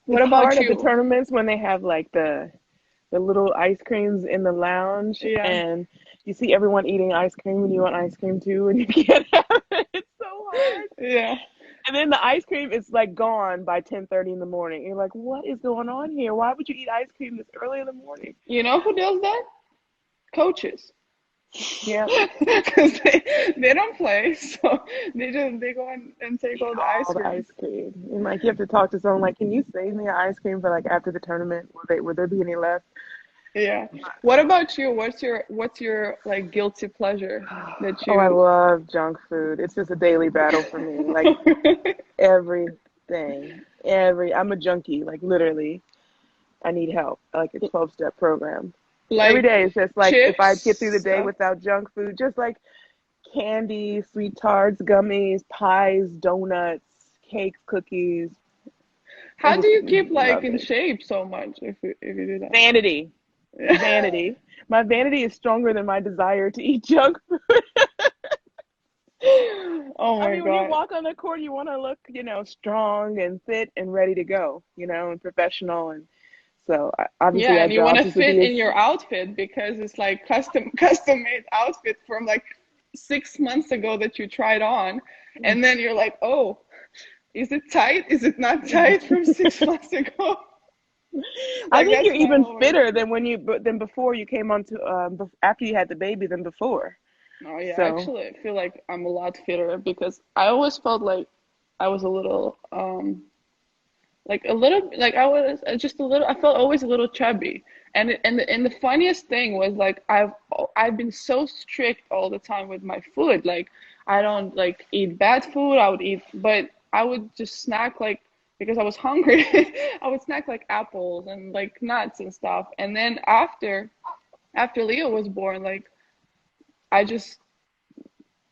what It's about hard at the you? tournaments when they have like the little ice creams in the lounge Yeah. and you see everyone eating ice cream and you want ice cream too and you can't have it. It's so hard. Yeah. And then the ice cream is like gone by 10:30 in the morning. You're like, what is going on here? Why would you eat ice cream this early in the morning? You know who does that? Coaches. Yeah, Because they don't play, so they go and take eat all the all ice the cream. ice cream. And like you have to talk to someone like, can you save me an ice cream for like after the tournament? Will there be any left? Yeah. What about you? What's your like guilty pleasure that Oh, I you love junk food. It's just a daily battle for me. Like everything. I'm a junkie, like literally. I need help. Like a 12-step program. Every like day it's just like if I get through chips the day stuff? without junk food, just like candy, sweet tarts, gummies, pies, donuts, cakes, cookies. I How do just you keep like love in it. shape so much if you do that? Vanity. Yeah. Vanity. My vanity is stronger than my desire to eat junk food. Oh I my mean, when you God. walk on the court, you want to look, strong and fit and ready to go, and professional. And so Yeah, obviously our and you want jobs to is to fit be in as, your outfit because it's like custom made outfit from like 6 months ago that you tried on, and then you're like, oh, is it tight? Is it not tight from 6 months ago? I Like think you're that's my even always. fitter than before you came on to, after you had the baby than before. Oh yeah, So actually, I feel like I'm a lot fitter because I always felt like I was a little like a little like I was just a little I felt always a little chubby. And the funniest thing was like I've been so strict all the time with my food. Like I don't like eat bad food. I would eat, but I would just snack like because I was hungry. I would snack like apples and like nuts and stuff. And then after Leo was born, like I just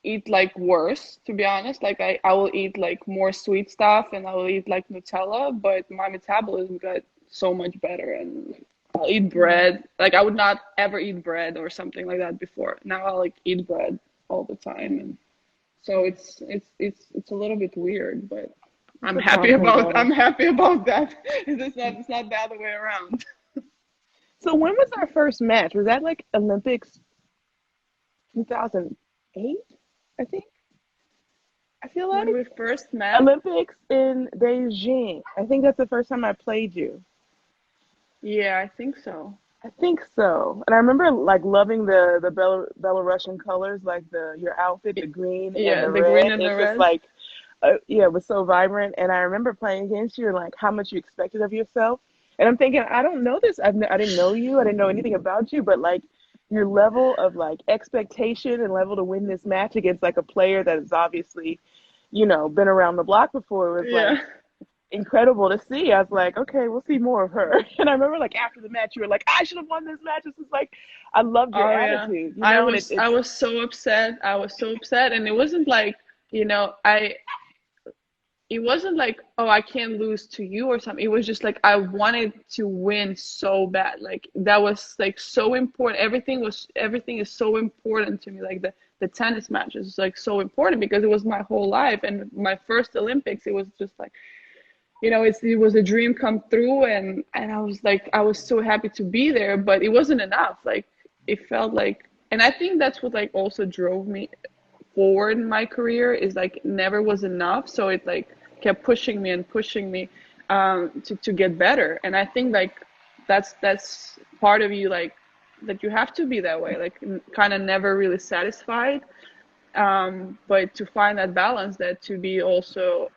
eat like worse, to be honest. Like I will eat like more sweet stuff and I will eat like Nutella, but my metabolism got so much better and I'll eat bread. Like I would not ever eat bread or something like that before. Now I like eat bread all the time and so it's a little bit weird, but it's a constant battle. I'm happy about that. It's not the other way around. So when was our first match? Was that like Olympics 2008? I think. I feel When like we first met, Olympics in Beijing. I think that's the first time I played you. yeah, I think so. I think so. And I remember like loving the Belarusian colors, like your outfit, the green and Yeah, the the green red. and the It's just red. like, yeah, it was so vibrant. And I remember playing against you and like how much you expected of yourself. And I'm thinking, I don't know this. I didn't know you. I didn't know anything about you. But like your level of like expectation and level to win this match against like a player that is obviously, been around the block before was like Yeah. incredible to see. I was like, okay, we'll see more of her. And I remember like after the match, you were like, I should have won this match. This is like, I loved your Oh yeah. attitude, I and was I it's was so upset. I was so upset and it wasn't like, you know, I it wasn't like, oh, I can't lose to you or something. It was just like I wanted to win so bad. Like that was like so important. Everything is so important to me. Like the tennis matches is like so important because it was my whole life and my first Olympics. It was just like it was a dream come true, and I was so happy to be there, but it wasn't enough. Like it felt like, and I think that's what like also drove me forward in my career is like never was enough. So it like kept pushing me and pushing me to get better. And I think like that's part of you, like that you have to be that way, like kind of never really satisfied. But to find that balance, that to be also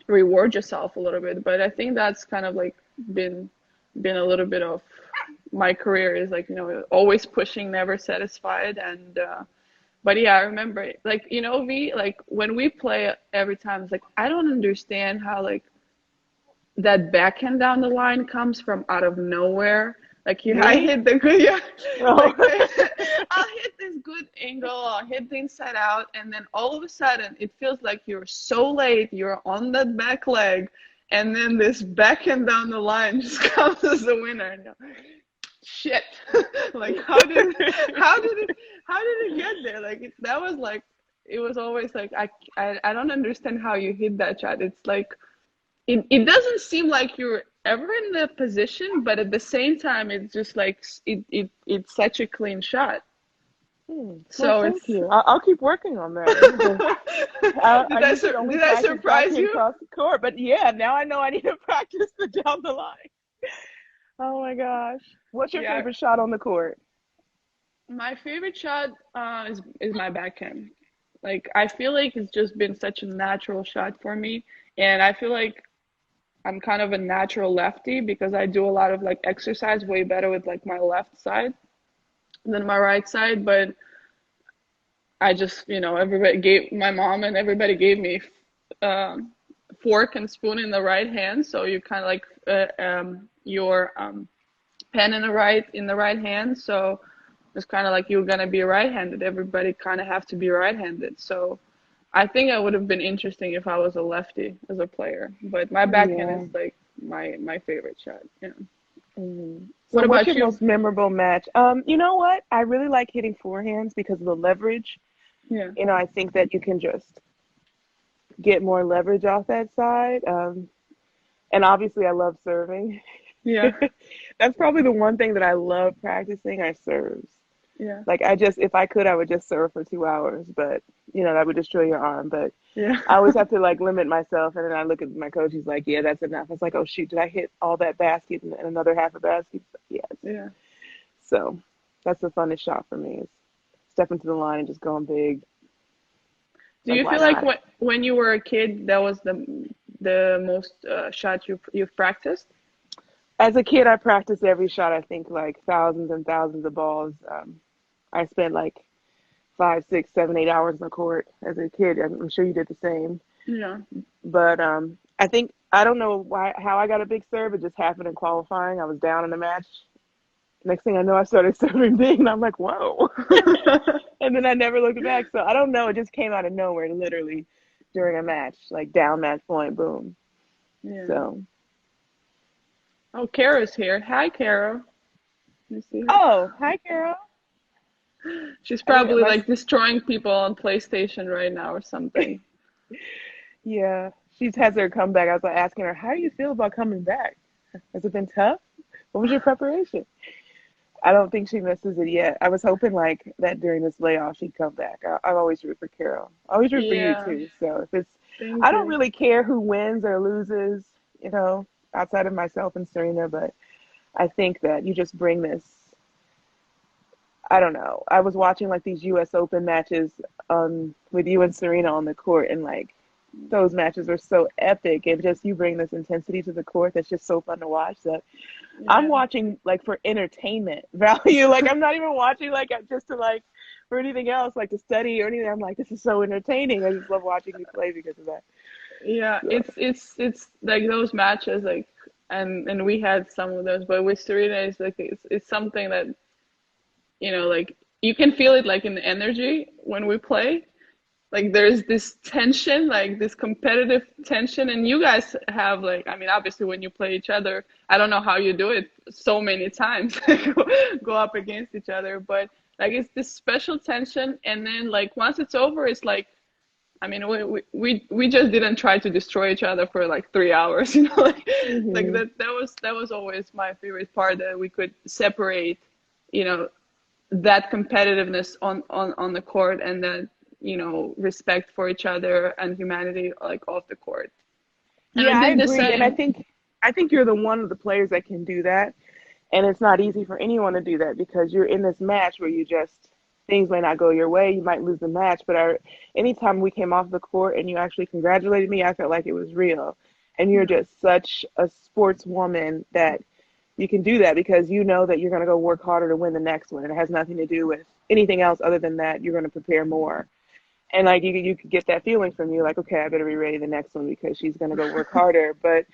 reward yourself a little bit. But I think that's kind of like been been a little bit of my career is like, always pushing, never satisfied. And but yeah, I remember like, V, like when we play every time, it's like I don't understand how like that backhand down the line comes from out of nowhere. Like I Me? hit the good, yeah, Oh. like I'll hit this good angle, I'll hit the inside out, and then all of a sudden it feels like you're so late, you're on that back leg, and then this backhand down the line just comes as the winner. And you're, shit, like how did it get there? Like that was like it was always like I don't understand how you hit that shot. It's like it doesn't seem like you're ever in the position, but at the same time, it's just like it's such a clean shot. Well, So thank it's. you. I'll keep working on that. I used to only Did I practice surprise backhand you? across the court, but yeah, now I know I need to practice the down the line. Oh my gosh. What's your Yeah, favorite shot on the court? my favorite shot is my backhand. Like I feel like it's just been such a natural shot for me, and I feel like I'm kind of a natural lefty because I do a lot of like exercise way better with like my left side than my right side. But I just, everybody gave my mom and everybody gave me um, fork and spoon in the right hand, so you kind of like your pen in the right hand. So it's kind of like you're gonna be right-handed. Everybody kind of have to be right-handed. So I think I would have been interesting if I was a lefty as a player. But my backhand is Yeah. like my favorite shot. Yeah. So What what's about your you? most memorable match? You know what? I really like hitting forehands because of the leverage. Yeah. I think that you can just get more leverage off that side. And obviously I love serving. Yeah. That's probably the one thing that I love practicing are serves. Yeah. Like if I could, I would just serve for 2 hours, but that would destroy your arm. But Yeah. I always have to like limit myself, and then I look at my coach. He's like, "Yeah, that's enough." I was like, "Oh shoot, did I hit all that basket and another half a basket?" Yes. Yeah. So that's the funnest shot for me is stepping to the line and just going big. Do Like you why feel like not? when you were a kid that was the most shot you've practiced? As a kid, I practiced every shot. I think like thousands and thousands of balls. I spent like 5, 6, 7, 8 hours on the court as a kid. I'm sure you did the same. Yeah. But I think I don't know how I got a big serve. It just happened in qualifying. I was down in the match. Next thing I know, I started serving big, and I'm like, whoa. And then I never looked back. So I don't know. It just came out of nowhere, literally, during a match, like down match point, boom. Yeah. So, Oh, Kara's here. Hi, Kara. Let me see her. oh, hi, Carol. She's I think probably my like destroying people on PlayStation right now or something. yeah, she has her comeback. I was like asking her, how do you feel about coming back? Has it been tough? What was your preparation? I don't think she misses it yet. I was hoping like that during this layoff she'd come back. I've always root for Carol. I always root for you Yeah. too. So if it's, Thank I don't you. really care who wins or loses, outside of myself and Serena, but I think that you just bring this. I don't know. I was watching like these U.S. Open matches with you and Serena on the court, and like those matches are so epic, and just you bring this intensity to the court that's just so fun to watch. That I'm Yeah. watching like for entertainment value. Like I'm not even watching like just to like for anything else, like to study or anything. I'm like, this is so entertaining. I just love watching you play because of that. Yeah, So it's like those matches like and we had some of those, but with Serena it's like it's something that like you can feel it like in the energy when we play. Like there's this tension, like this competitive tension, and you guys have like I mean obviously when you play each other, I don't know how you do it so many times go up against each other, but like it's this special tension, and then like once it's over, it's like I mean, we just didn't try to destroy each other for like 3 hours, you know, like Hmm. that was always my favorite part, that we could separate, you know, that competitiveness on the court, and that, you know, respect for each other and humanity like off the court. And I Yeah, I did the agree, and same. I think you're the one of the players that can do that, and it's not easy for anyone to do that because you're in this match where you just things may not go your way, you might lose the match, but anytime we came off the court and you actually congratulated me, I felt like it was real. And you're just such a sportswoman that you can do that because you know that you're going to go work harder to win the next one. And it has nothing to do with anything else other than that you're going to prepare more. And like you could get that feeling from you, like, okay, I better be ready the next one because she's going to go work harder. But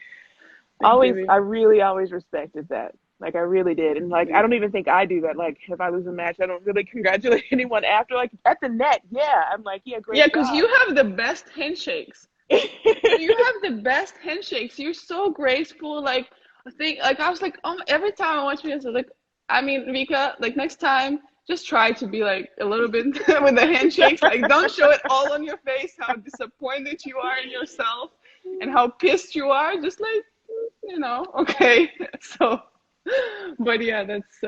Thank you, V. I really always respected that. Like I really did. And like I don't even think I do that. Like if I lose a match, I don't really congratulate anyone after. Like at the net, yeah. I'm like, yeah, Yeah, great because you job. have the best handshakes. You have the best handshakes. You're so graceful. Like I think, like I was like, oh, every time I watch videos, I was like, I mean, Vika, like next time, just try to be like a little bit with the handshakes. Like don't show it all on your face how disappointed you are in yourself and how pissed you are. Just like, you know, okay. So, but yeah, that's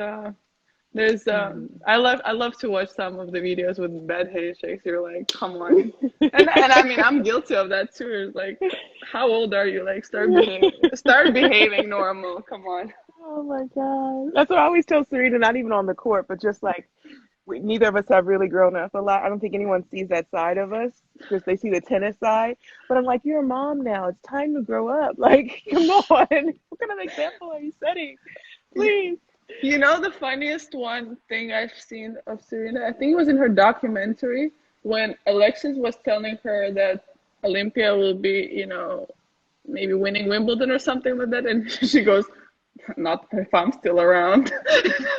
there's I love to watch some of the videos with bad handshakes. You're like, come on. And I mean I'm guilty of that too. It's like, how old are you? Like start behaving normal. Come on. Oh my God. That's what I always tell Serena, not even on the court, but just like neither of us have really grown up a lot. I don't think anyone sees that side of us because they see the tennis side. But I'm like, you're a mom now. It's time to grow up. Like, come on. What kind of example are you setting? Please. You know the funniest one thing I've seen of Serena? I think it was in her documentary when Alexis was telling her that Olympia will be, you know, maybe winning Wimbledon or something like that, and she goes, "Not if I'm still around."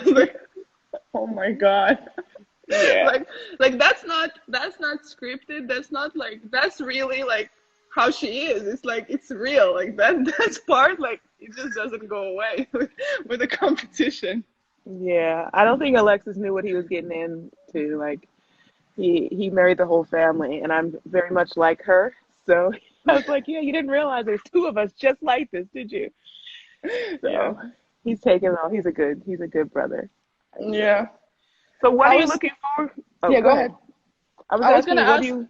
Like, oh my God. Yeah. like that's not scripted, that's not like, that's really like how she is. It's like it's real, like that's part, like it just doesn't go away with the competition. Yeah. I don't think Alexis knew what he was getting into. Like, he married the whole family, and I'm very much like her. So I was like, yeah, you didn't realize there's two of us just like this, did you? Yeah. So he's taking it all. He's a good brother. Yeah. Yeah. So what I are you was looking for? Oh, Yeah, go go ahead. ahead. I was I was gonna asking, what do ask you?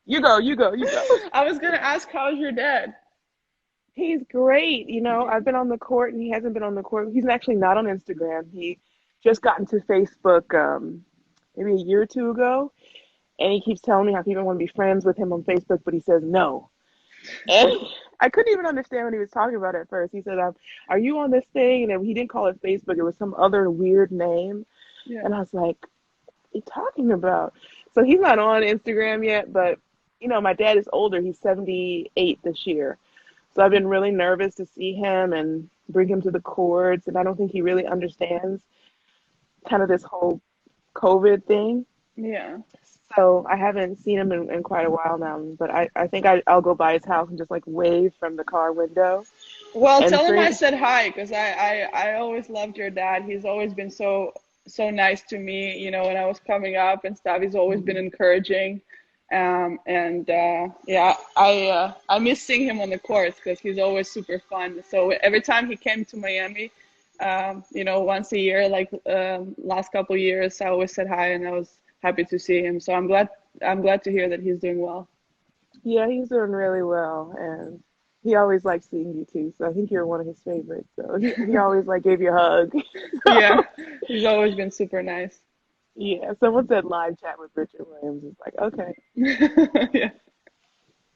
You go. You go. You go. I was gonna ask, how's your dad? He's great. You know, I've been on the court, and he hasn't been on the court. He's actually not on Instagram. He just got into Facebook maybe a year or two ago, and he keeps telling me how people want to be friends with him on Facebook, but he says no. And I couldn't even understand what he was talking about at first. He said, "Are you on this thing?" And then he didn't call it Facebook. It was some other weird name, Yeah. and I was like, "What are you talking about?" So he's not on Instagram yet, but you know, my dad is older. He's 78 this year. So I've been really nervous to see him and bring him to the courts, and I don't think he really understands kind of this whole COVID thing. Yeah. So I haven't seen him in quite a while now, but I think I'll go by his house and just like wave from the car window. Well, And tell him I for said hi, because I always loved your dad. He's always been so nice to me, you know, when I was coming up and stuff. He's always been encouraging. And yeah, I miss seeing him on the courts because he's always super fun. So every time he came to Miami, you know, once a year, like last couple years, I always said hi, and I was happy to see him. So I'm glad to hear that he's doing well. yeah, he's doing really well, and he always likes seeing you too. So I think you're one of his favorites. So he always like gave you a hug. Yeah, So he's always been super nice. yeah, someone said live chat with Richard Williams. It's like, okay, Yeah,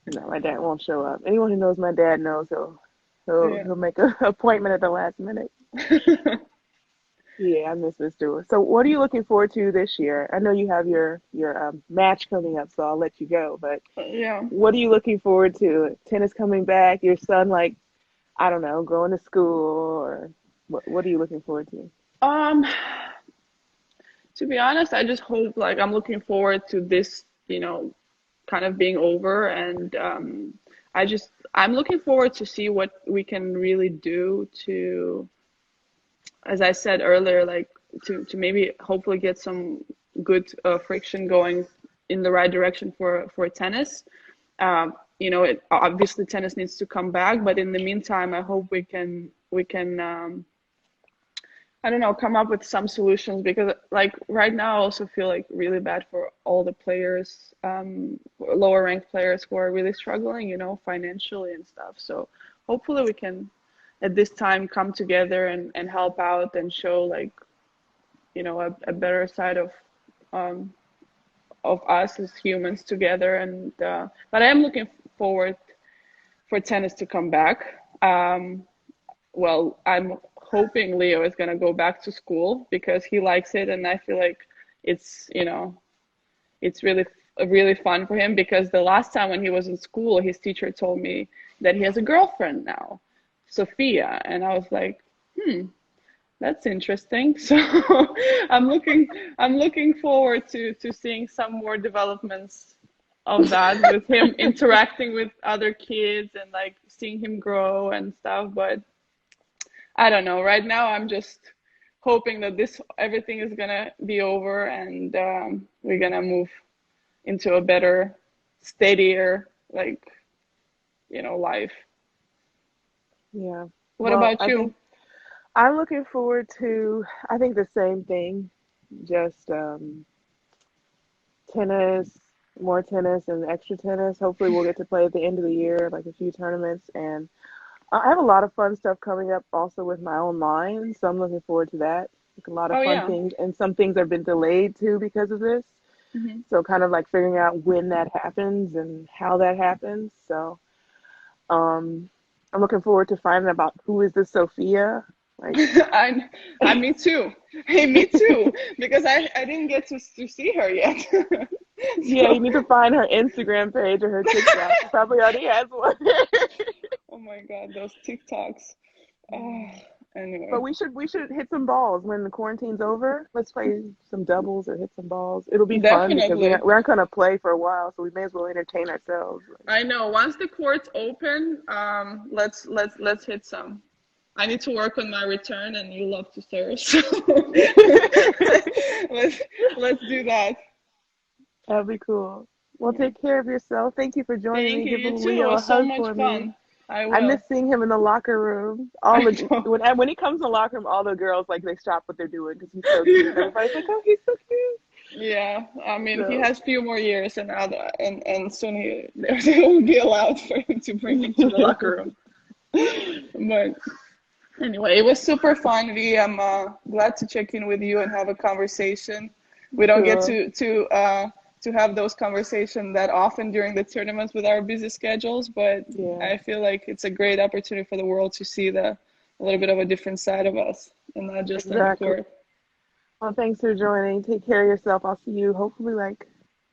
no, my dad won't show up. Anyone who knows my dad knows yeah. he'll make an appointment at the last minute. Yeah, I miss Mr. So what are you looking forward to this year? I know you have your match coming up, so I'll let you go. But Yeah. what are you looking forward to? Tennis coming back, your son, like, I don't know, going to school, or what are you looking forward to? Um, to be honest, I just hope, like, I'm looking forward to this, you know, kind of being over, and I'm looking forward to see what we can really do to, as I said earlier, like to maybe hopefully get some good friction going in the right direction for tennis. Obviously tennis needs to come back, but in the meantime, I hope we can I don't know, come up with some solutions, because like right now I also feel like really bad for all the players, lower ranked players who are really struggling, financially and stuff. So hopefully we can at this time come together and help out and show like, a better side um, of us as humans together. And but I am looking forward for tennis to come back. Well, I'm hoping Leo is going to go back to school because he likes it, and I feel like it's really fun for him, because the last time when he was in school, his teacher told me that he has a girlfriend now, Sophia, and I was like, that's interesting. So I'm looking forward to seeing some more developments of that, with him interacting with other kids and like seeing him grow and stuff. But I don't know. Right now, I'm just hoping that this everything is gonna be over, and we're gonna move into a better, steadier, like, life. Yeah. What Well, about I you? think I'm looking forward to, I think the same thing, just tennis, more tennis and extra tennis. Hopefully we'll get to play at the end of the year, like a few tournaments. And I have a lot of fun stuff coming up also with my own line. So I'm looking forward to that. Like a lot of Oh fun yeah. things. And some things have been delayed too because of this. Hmm. So kind of like figuring out when that happens and how that happens. So um, I'm looking forward to finding about who is this Sophia. Like, I me too. Hey, me too. Because I didn't get to see her yet. yeah, So, you need to find her Instagram page or her TikTok. She probably already has one. oh my God, those TikToks. Oh, But anyway, we should hit some balls when the quarantine's over. Let's play some doubles or hit some balls. It'll be fun because we definitely. we aren't gonna play for a while, so we may as well entertain ourselves. I know. Once the courts open, let's hit some. I need to work on my return, and you love to serve, so let's let's do that. That'd be cool. Well, Yeah. take care of yourself. Thank you for joining Thank me. you. Give You too. It Leo a was so hug much for me. fun. I I miss will. seeing him in the locker room. All I the know. when he comes in the locker room, all the girls like they stop what they're doing because he's so cute. Everybody's like, oh, he's so cute. Yeah, I mean, he So has few more years, and soon they won't be allowed for him to bring him to the locker room. But anyway, it was super fun. I'm glad to check in with you and have a conversation. We don't get sure, to have those conversations that often during the tournaments with our busy schedules, but yeah, I feel like it's a great opportunity for the world to see a little bit of a different side of us, and not just on the exactly. court. Well, thanks for joining. Take care of yourself. I'll see you hopefully like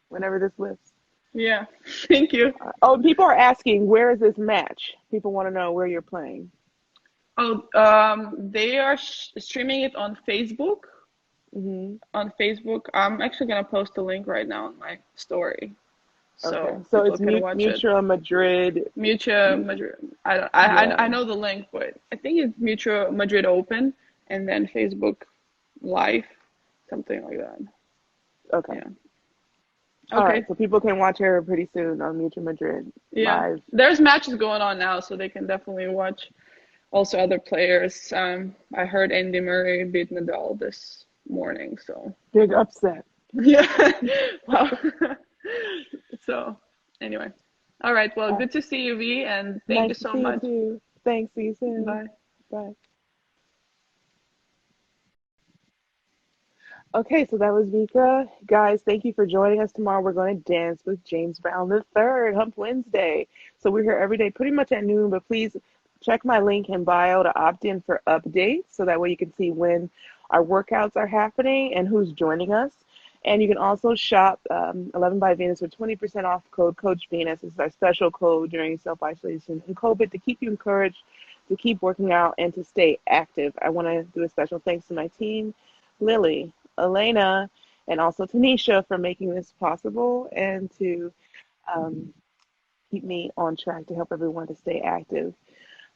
whenever this lifts. Yeah, thank you. Oh, people are asking, where is this match? People want to know where you're playing. Oh, they are streaming it on Facebook. Hmm. On Facebook, I'm actually gonna post a link right now on my story, Okay, so so people it's can watch it. Mutua Madrid. Mutua Madrid. I don't, I Yeah. know the link, but I think it's Mutua Madrid Open, and then Facebook Live, something like that. Okay. Yeah. All right. Okay. So people can watch her pretty soon on Mutua Madrid Yeah. live. There's matches going on now, so they can definitely watch. Also, other players. I heard Andy Murray beat Nadal this morning, so. Big upset. Yeah. Well, so anyway. All right. Well, Uh, good to see you, V, and thank you Nice to so see you much. too. Thanks. See you soon. Bye. Bye. Okay, so that was Vika. Guys, thank you for joining us tomorrow. We're going to dance with James Brown the third, Hump Wednesday. So we're here every day, pretty much at noon, but please check my link in bio to opt in for updates so that way you can see when our workouts are happening and who's joining us. And you can also shop 11 by Venus with 20% off code Coach Venus. This is our special code during self-isolation and COVID to keep you encouraged to keep working out and to stay active. I want to do a special thanks to my team, Lily, Elena, and also Tanisha for making this possible and to um, keep me on track to help everyone to stay active.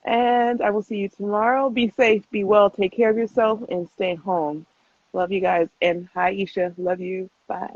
And I will see you tomorrow. Be safe, be well, take care of yourself, and stay home. Love you guys. And hi, Isha. Love you. Bye.